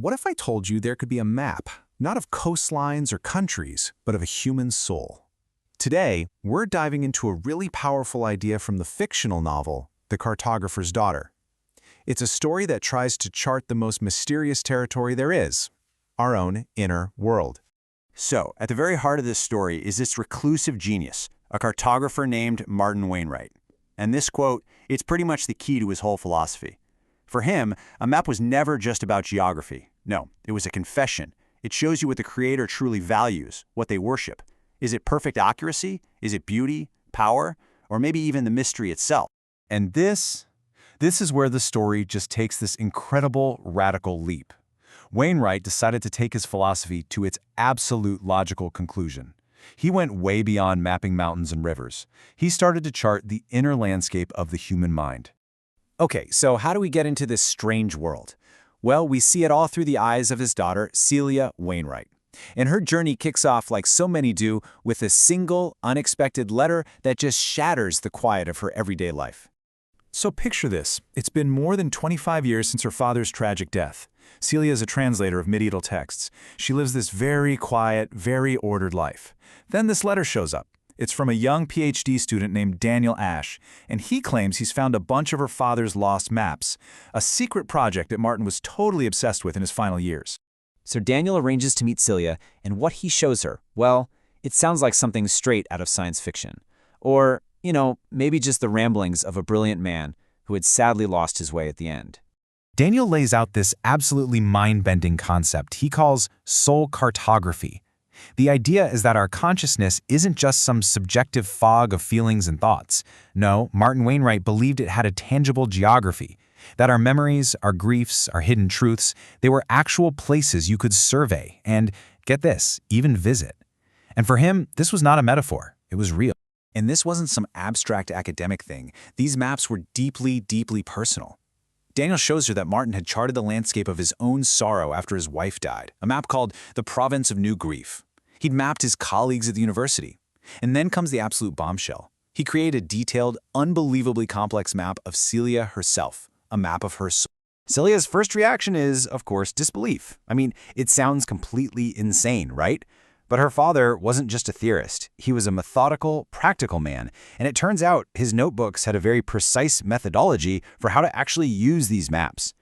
what if I told you there could be a map, not of coastlines or countries, but of a human soul? Today, we're diving into a really powerful idea from the fictional novel, The Cartographer's Daughter. It's a story that tries to chart the most mysterious territory there is, our own inner world. So, at the very heart of this story is this reclusive genius, a cartographer named Martin Wainwright. And this quote, it's pretty much the key to his whole philosophy. For him, a map was never just about geography. No, it was a confession. It shows you what the creator truly values, what they worship. Is it perfect accuracy? Is it beauty, power, or maybe even the mystery itself? And this is where the story just takes this incredible, radical leap. Wainwright decided to take his philosophy to its absolute logical conclusion. He went way beyond mapping mountains and rivers. He started to chart the inner landscape of the human mind. Okay, so how do we get into this strange world? Well, we see it all through the eyes of his daughter, Celia Wainwright. And her journey kicks off, like so many do, with a single, unexpected letter that just shatters the quiet of her everyday life. So picture this. It's been more than 25 years since her father's tragic death. Celia is a translator of medieval texts. She lives this very quiet, very ordered life. Then this letter shows up. It's from a young PhD student named Daniel Ashe, and he claims he's found a bunch of her father's lost maps, a secret project that Martin was totally obsessed with in his final years. So Daniel arranges to meet Celia, and what he shows her, well, it sounds like something straight out of science fiction. Or, maybe just the ramblings of a brilliant man who had sadly lost his way at the end. Daniel lays out this absolutely mind-bending concept he calls soul cartography. The idea is that our consciousness isn't just some subjective fog of feelings and thoughts. No, Martin Wainwright believed it had a tangible geography, that our memories, our griefs, our hidden truths, they were actual places you could survey and, get this, even visit. And for him, this was not a metaphor. It was real. And this wasn't some abstract academic thing. These maps were deeply, deeply personal. Daniel shows her that Martin had charted the landscape of his own sorrow after his wife died, a map called The Province of New Grief. He'd mapped his colleagues at the university. And then comes the absolute bombshell. He created a detailed, unbelievably complex map of Celia herself, a map of her soul. Celia's first reaction is, of course, disbelief. I mean, it sounds completely insane, right? But her father wasn't just a theorist. He was a methodical, practical man, and it turns out his notebooks had a very precise methodology for how to actually use these maps.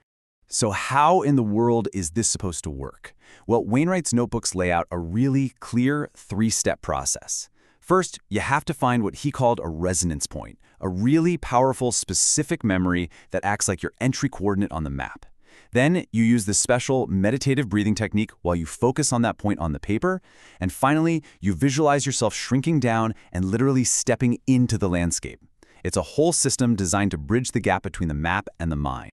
So how in the world is this supposed to work? Well, Wainwright's notebooks lay out a really clear three-step process. First, you have to find what he called a resonance point, a really powerful, specific memory that acts like your entry coordinate on the map. Then you use the special meditative breathing technique while you focus on that point on the paper. And finally, you visualize yourself shrinking down and literally stepping into the landscape. It's a whole system designed to bridge the gap between the map and the mind.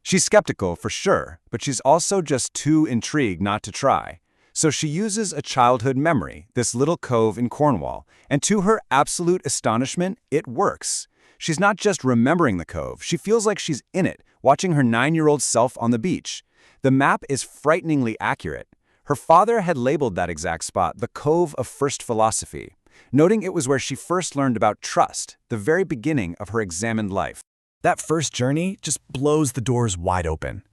She's skeptical for sure, but she's also just too intrigued not to try. So she uses a childhood memory, this little cove in Cornwall, and to her absolute astonishment, it works. She's not just remembering the cove, she feels like she's in it, watching her 9-year-old self on the beach. The map is frighteningly accurate. Her father had labeled that exact spot the Cove of First Philosophy, noting it was where she first learned about trust, the very beginning of her examined life. That first journey just blows the doors wide open.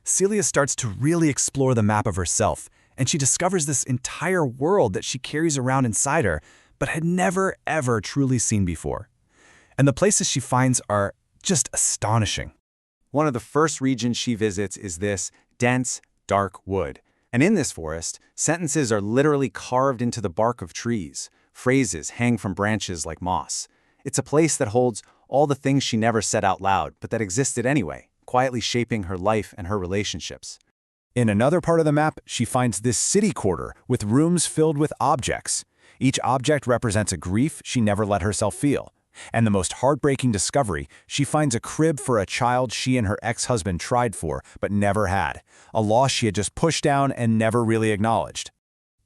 Celia starts to really explore the map of herself, and she discovers this entire world that she carries around inside her, but had never, ever truly seen before. And the places she finds are just astonishing. One of the first regions she visits is this dense, dark wood. And in this forest, sentences are literally carved into the bark of trees. Phrases hang from branches like moss. It's a place that holds all the things she never said out loud, but that existed anyway, quietly shaping her life and her relationships. In another part of the map, she finds this city quarter with rooms filled with objects. Each object represents a grief she never let herself feel. And the most heartbreaking discovery, she finds a crib for a child she and her ex-husband tried for but never had, a loss she had just pushed down and never really acknowledged.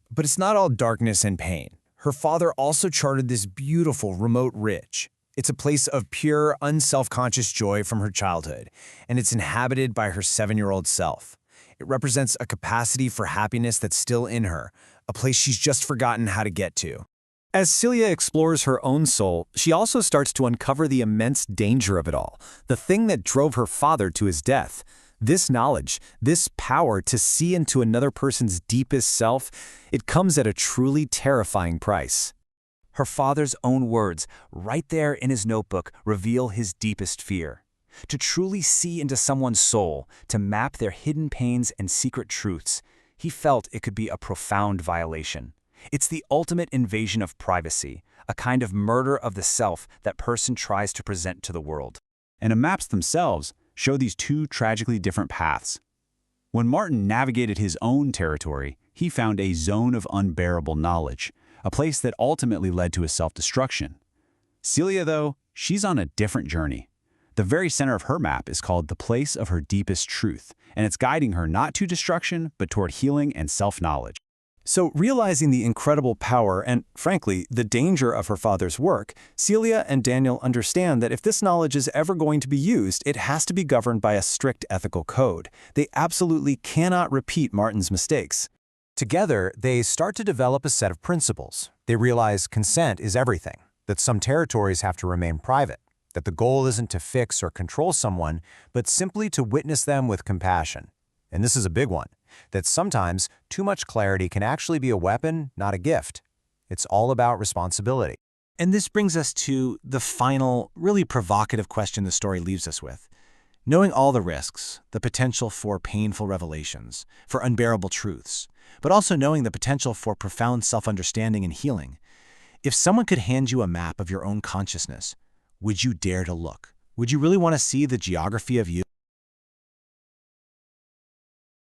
But it's not all darkness and pain. Her father also charted this beautiful remote ridge. It's a place of pure, unself-conscious joy from her childhood, and it's inhabited by her 7-year-old self. It represents a capacity for happiness that's still in her, a place she's just forgotten how to get to. As Celia explores her own soul, she also starts to uncover the immense danger of it all, the thing that drove her father to his death. This knowledge, this power to see into another person's deepest self, it comes at a truly terrifying price. Her father's own words, right there in his notebook, reveal his deepest fear. To truly see into someone's soul, to map their hidden pains and secret truths, he felt it could be a profound violation. It's the ultimate invasion of privacy, a kind of murder of the self that person tries to present to the world. And the maps themselves show these two tragically different paths. When Martin navigated his own territory, he found a zone of unbearable knowledge, a place that ultimately led to his self-destruction. Celia, though, she's on a different journey. The very center of her map is called the place of her deepest truth, and it's guiding her not to destruction, but toward healing and self-knowledge. So, realizing the incredible power and, frankly, the danger of her father's work, Celia and Daniel understand that if this knowledge is ever going to be used, it has to be governed by a strict ethical code. They absolutely cannot repeat Martin's mistakes. Together, they start to develop a set of principles. They realize consent is everything, that some territories have to remain private, that the goal isn't to fix or control someone, but simply to witness them with compassion. And this is a big one, that sometimes too much clarity can actually be a weapon, not a gift. It's all about responsibility. And this brings us to the final, really provocative question the story leaves us with. Knowing all the risks, the potential for painful revelations, for unbearable truths, but also knowing the potential for profound self-understanding and healing, if someone could hand you a map of your own consciousness, would you dare to look? Would you really want to see the geography of you?